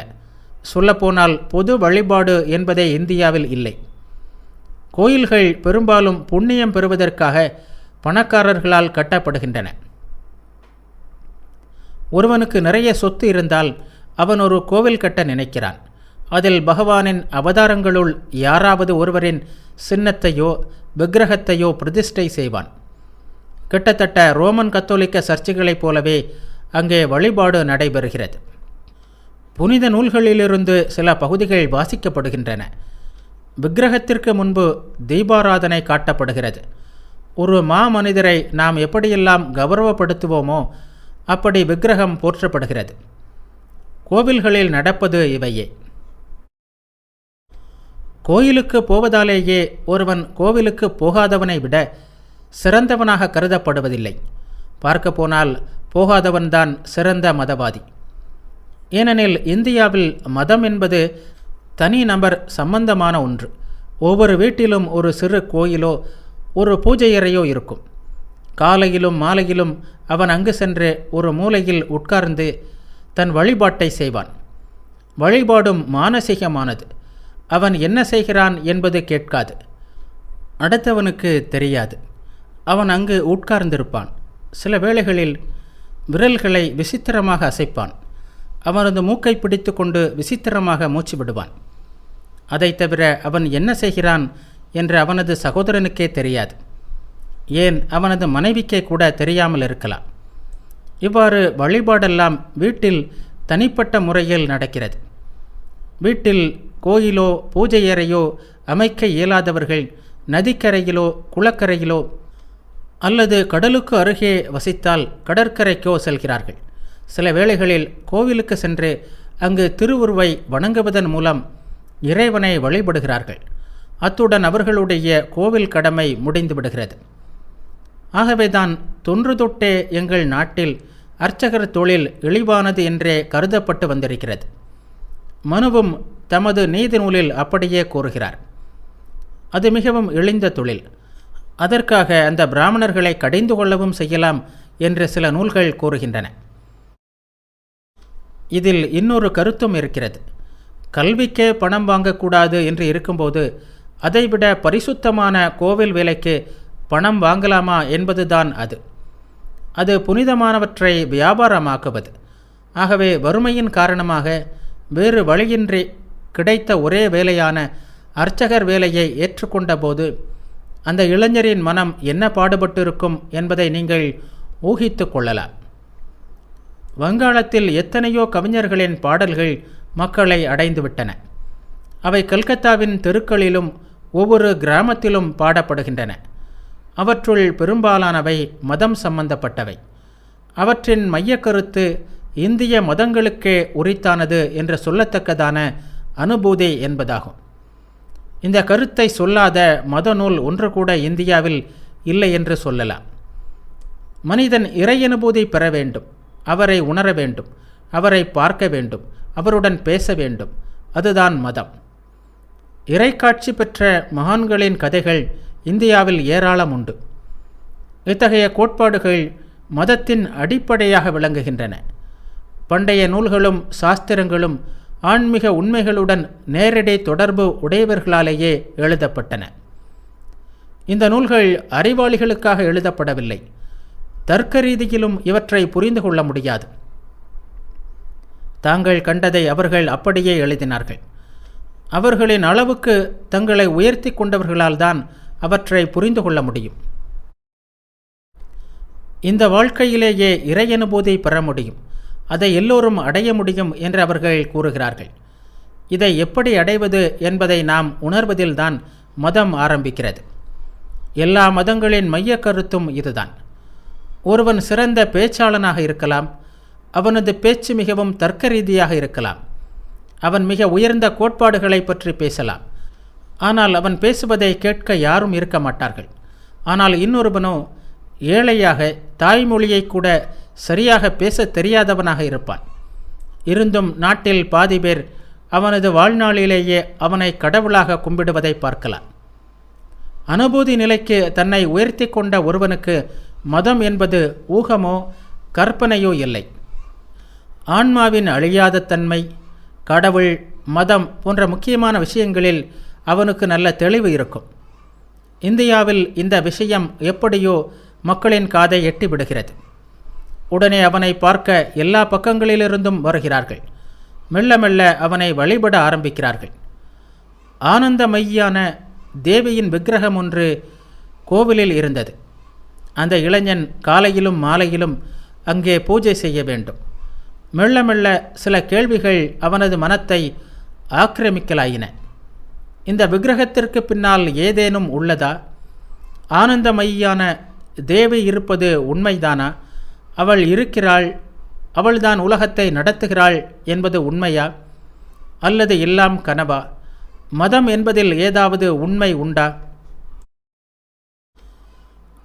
Speaker 1: சொல்லப்போனால் பொது வழிபாடு என்பதே இந்தியாவில் இல்லை. கோயில்கள் பெரும்பாலும் புண்ணியம் பெறுவதற்காக பணக்காரர்களால் கட்டப்படுகின்றன. ஒருவனுக்கு நிறைய சொத்து இருந்தால் அவன் ஒரு கோவில் கட்ட நினைக்கிறான். அதில் பகவானின் அவதாரங்களுள் யாராவது ஒருவரின் சின்னத்தையோ விக்கிரகத்தையோ பிரதிஷ்டை செய்வான். கிட்டத்தட்ட ரோமன் கத்தோலிக்க சர்ச்சுகளைப் போலவே அங்கே வழிபாடு நடைபெறுகிறது. புனித நூல்களிலிருந்து சில பகுதிகள் வாசிக்கப்படுகின்றன. விக்கிரகத்திற்கு முன்பு தீபாராதனை காட்டப்படுகிறது. ஒரு மாமனிதரை நாம் எப்படியெல்லாம் கௌரவப்படுத்துவோமோ அப்படி விக்கிரகம் போற்றப்படுகிறது. கோவில்களில் நடப்பது இவையே. கோயிலுக்கு போவதாலேயே ஒருவன் கோவிலுக்கு போகாதவனை விட சிறந்தவனாக கருதப்படுவதில்லை. பார்க்க போனால் போகாதவன்தான் சிறந்த மதவாதி. ஏனெனில் இந்தியாவில் மதம் என்பது தனி நபர் சம்பந்தமான ஒன்று. ஒவ்வொரு வீட்டிலும் ஒரு சிறு கோயிலோ ஒரு பூஜையறையோ இருக்கும். காலையிலும் மாலையிலும் அவன் அங்கு சென்று ஒரு மூலையில் உட்கார்ந்து தன் வழிபாட்டை செய்வான். வழிபாடும் மானசீகமானது. அவன் என்ன செய்கிறான் என்பது கேட்காது, அடுத்தவனுக்கு தெரியாது. அவன் அங்கு உட்கார்ந்திருப்பான். சில வேளைகளில் விரல்களை விசித்திரமாக அசைப்பான். அவனது மூக்கை பிடித்து கொண்டு விசித்திரமாக மூச்சு விடுவான். அதை தவிர அவன் என்ன செய்கிறான் என்று அவனது சகோதரனுக்கே தெரியாது. ஏன் அவனது மனைவிக்கே கூட தெரியாமல் இருக்கலாம். இவ்வாறு வழிபாடெல்லாம் வீட்டில் தனிப்பட்ட முறையில் நடக்கிறது. வீட்டில் கோயிலோ பூஜையறையோ அமைக்க இயலாதவர்கள் நதிக்கரையிலோ குளக்கரையிலோ அல்லது கடலுக்கு அருகே வசித்தால் கடற்கரைக்கோ செல்கிறார்கள். சில வேளைகளில் கோவிலுக்கு சென்று அங்கு திருவுருவை வணங்குவதன் மூலம் இறைவனை வழிபடுகிறார்கள். அத்துடன் அவர்களுடைய கோவில் கடமை முடிந்து விடுகிறது. ஆகவேதான் தொன்று தொட்டே எங்கள் நாட்டில் அர்ச்சகர் தொழில் இழிவானது என்றே கருதப்பட்டு வந்திருக்கிறது. மனுவும் தமது நீதி நூலில் அப்படியே கூறுகிறார். அது மிகவும் இழிந்த தொழில். அதற்காக அந்த பிராமணர்களை கடிந்து கொள்ளவும் செய்யலாம் என்று சில நூல்கள் கூறுகின்றன. இதில் இன்னொரு கருத்தும் இருக்கிறது. கல்விக்கே பணம் வாங்கக்கூடாது என்று இருக்கும்போது அதைவிட பரிசுத்தமான கோவில் வேலைக்கு பணம் வாங்கலாமா என்பதுதான் அது. அது புனிதமானவற்றை வியாபாரமாக்குவது. ஆகவே வறுமையின் காரணமாக வேறு வழியின்றி கிடைத்த ஒரே வேலையான அர்ச்சகர் வேலையை ஏற்றுக்கொண்ட போது அந்த இளைஞரின் மனம் என்ன பாடுபட்டிருக்கும் என்பதை நீங்கள் ஊகித்து கொள்ளலாம். வங்காளத்தில் எத்தனையோ கவிஞர்களின் பாடல்கள் மக்களை அடைந்துவிட்டன. அவை கல்கத்தாவின் தெருக்களிலும் ஒவ்வொரு கிராமத்திலும் பாடப்படுகின்றன. அவற்றுள் பெரும்பாலானவை மதம் சம்பந்தப்பட்டவை. அவற்றின் மையக்கருத்து இந்திய மதங்களுக்கே உரித்தானது என்று சொல்லத்தக்கதான அனுபூதி என்பதாகும். இந்த கருத்தை சொல்லாத மத நூல் ஒன்று கூட இந்தியாவில் இல்லை என்று சொல்லலாம். மனிதன் இறையனுபூதி பெற வேண்டும், அவரை உணர வேண்டும், அவரை பார்க்க வேண்டும், அவருடன் பேச வேண்டும். அதுதான் மதம். இறைக்காட்சி பெற்ற மகான்களின் கதைகள் இந்தியாவில் ஏராளம் உண்டு. இத்தகைய கோட்பாடுகள் மதத்தின் அடிப்படையாக விளங்குகின்றன. பண்டைய நூல்களும் சாஸ்திரங்களும் ஆன்மீக உண்மைகளுடன் நேரடி தொடர்பு உடையவர்களாலேயே எழுதப்பட்டன. இந்த நூல்கள் அறிவாளிகளுக்காக எழுதப்படவில்லை. தர்க்க ரீதியிலும் இவற்றை புரிந்து கொள்ள முடியாது. தாங்கள் கண்டதை அவர்கள் அப்படியே எழுதினார்கள். அவர்களின் அளவுக்கு தங்களை உயர்த்தி கொண்டவர்களால் தான் அவற்றை புரிந்து கொள்ள முடியும். இந்த வாழ்க்கையிலேயே இறையனுபூதி பெற முடியும், அதை எல்லோரும் அடைய முடியும் என்று அவர்கள் கூறுகிறார்கள். இதை எப்படி அடைவது என்பதை நாம் உணர்வதில்தான் மதம் ஆரம்பிக்கிறது. எல்லா மதங்களின் மைய கருத்தும் இதுதான். ஒருவன் சிறந்த பேச்சாளனாக இருக்கலாம். அவனது பேச்சு மிகவும் தர்க்க ரீதியாக இருக்கலாம். அவன் மிக உயர்ந்த கோட்பாடுகளை பற்றி பேசலாம். ஆனால் அவன் பேசுவதை கேட்க யாரும் இருக்க மாட்டார்கள். ஆனால் இன்னொருவனோ ஏழையாக தாய்மொழியை கூட சரியாக பேச தெரியாதவனாக இருப்பான். இருந்தும் நாட்டில் பாதி பேர் அவனது வாழ்நாளிலேயே அவனை கடவுளாக கும்பிடுவதை பார்க்கலாம். அனுபூதி நிலைக்கு தன்னை உயர்த்தி கொண்ட ஒருவனுக்கு மதம் என்பது ஊகமோ கற்பனையோ இல்லை. ஆன்மாவின் அழியாத தன்மை, கடவுள், மதம் போன்ற முக்கியமான விஷயங்களில் அவனுக்கு நல்ல தெளிவு இருக்கும். இந்தியாவில் இந்த விஷயம் எப்படியோ மக்களின் காதை எட்டிவிடுகிறது. உடனே அவனை பார்க்க எல்லா பக்கங்களிலிருந்தும் வருகிறார்கள். மெல்ல மெல்ல அவனை வழிபட ஆரம்பிக்கிறார்கள். ஆனந்தமய்யான தேவியின் விக்கிரகம் ஒன்று கோவிலில் இருந்தது. அந்த இளைஞன் காலையிலும் மாலையிலும் அங்கே பூஜை செய்ய வேண்டும். மெல்ல மெல்ல சில கேள்விகள் அவனது மனத்தை ஆக்கிரமிக்கலாயின. இந்த விக்கிரகத்திற்கு பின்னால் ஏதேனும் உள்ளதா? ஆனந்தமய்யான தேவி இருப்பது உண்மைதானா? அவள் இருக்கிறாள், அவள்தான் உலகத்தை நடத்துகிறாள் என்பது உண்மையா? அல்லது எல்லாம் கனவா? மதம் என்பதில் ஏதாவது உண்மை உண்டா?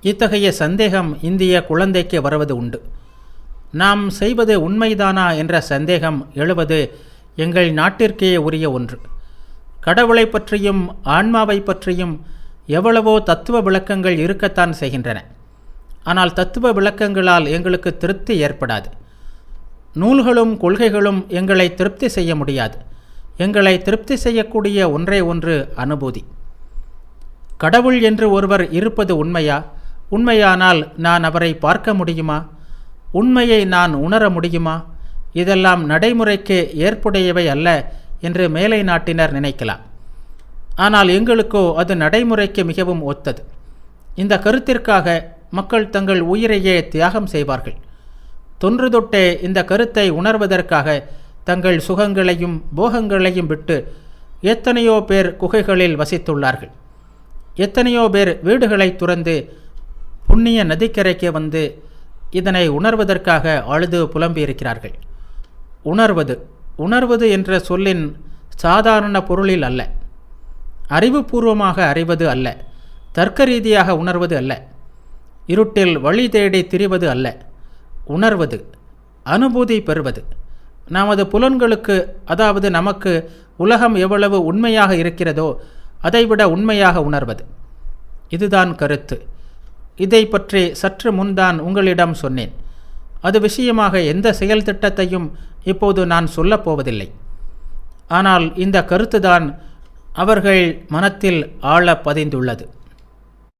Speaker 1: இத்தகைய சந்தேகம் இந்திய குழந்தைக்கு வருவது உண்டு. நாம் செய்வது உண்மைதானா என்ற சந்தேகம் எழுவது எங்கள் நாட்டிற்கே உரிய ஒன்று. கடவுளை பற்றியும் ஆன்மாவை பற்றியும் எவ்வளவோ தத்துவ விளக்கங்கள் இருக்கத்தான் செய்கின்றன. ஆனால் தத்துவ விளக்கங்களால் எங்களுக்கு திருப்தி ஏற்படாது. நூல்களும் கொள்கைகளும் எங்களை திருப்தி செய்ய முடியாது. எங்களை திருப்தி செய்யக்கூடிய ஒன்றே ஒன்று அனுபூதி. கடவுள் என்று ஒருவர் இருப்பது உண்மையா? உண்மையானால் நான் அவரை பார்க்க முடியுமா? உண்மையை நான் உணர முடியுமா? இதெல்லாம் நடைமுறைக்கு ஏற்புடையவை அல்ல என்று மேலை நாட்டினர் நினைக்கலாம். ஆனால் எங்களுக்கோ அது நடைமுறைக்கு மிகவும் ஒத்தது. இந்த கருத்திற்காக மக்கள் தங்கள் உயிரையே தியாகம் செய்வார்கள். தொன்று தொட்டே இந்த கருத்தை உணர்வதற்காக தங்கள் சுகங்களையும் போகங்களையும் விட்டு எத்தனையோ பேர் குகைகளில் வசித்துள்ளார்கள். எத்தனையோ பேர் வீடுகளை துறந்து புண்ணிய நதிக்கரைக்கு வந்து இதனை உணர்வதற்காக அழுது புலம்பியிருக்கிறார்கள். உணர்வது என்ற சொல்லின் சாதாரண பொருளில் அல்ல. அறிவுபூர்வமாக அறிவது அல்ல. தர்க்க ரீதியாக உணர்வது அல்ல. இருட்டில் வழி தேடி திரிவது அல்ல. உணர்வது, அனுபூதி பெறுவது. நமது புலன்களுக்கு, அதாவது நமக்கு உலகம் எவ்வளவு உண்மையாக இருக்கிறதோ அதைவிட உண்மையாக உணர்வது. இதுதான் கருத்து. இதை பற்றி சற்று முன்தான் உங்களிடம் சொன்னேன். அது விஷயமாக எந்த செயல் திட்டத்தையும் இப்போது நான் சொல்லப்போவதில்லை. ஆனால் இந்த கருத்துதான் அவர்கள் மனத்தில் ஆழ பதிந்துள்ளது.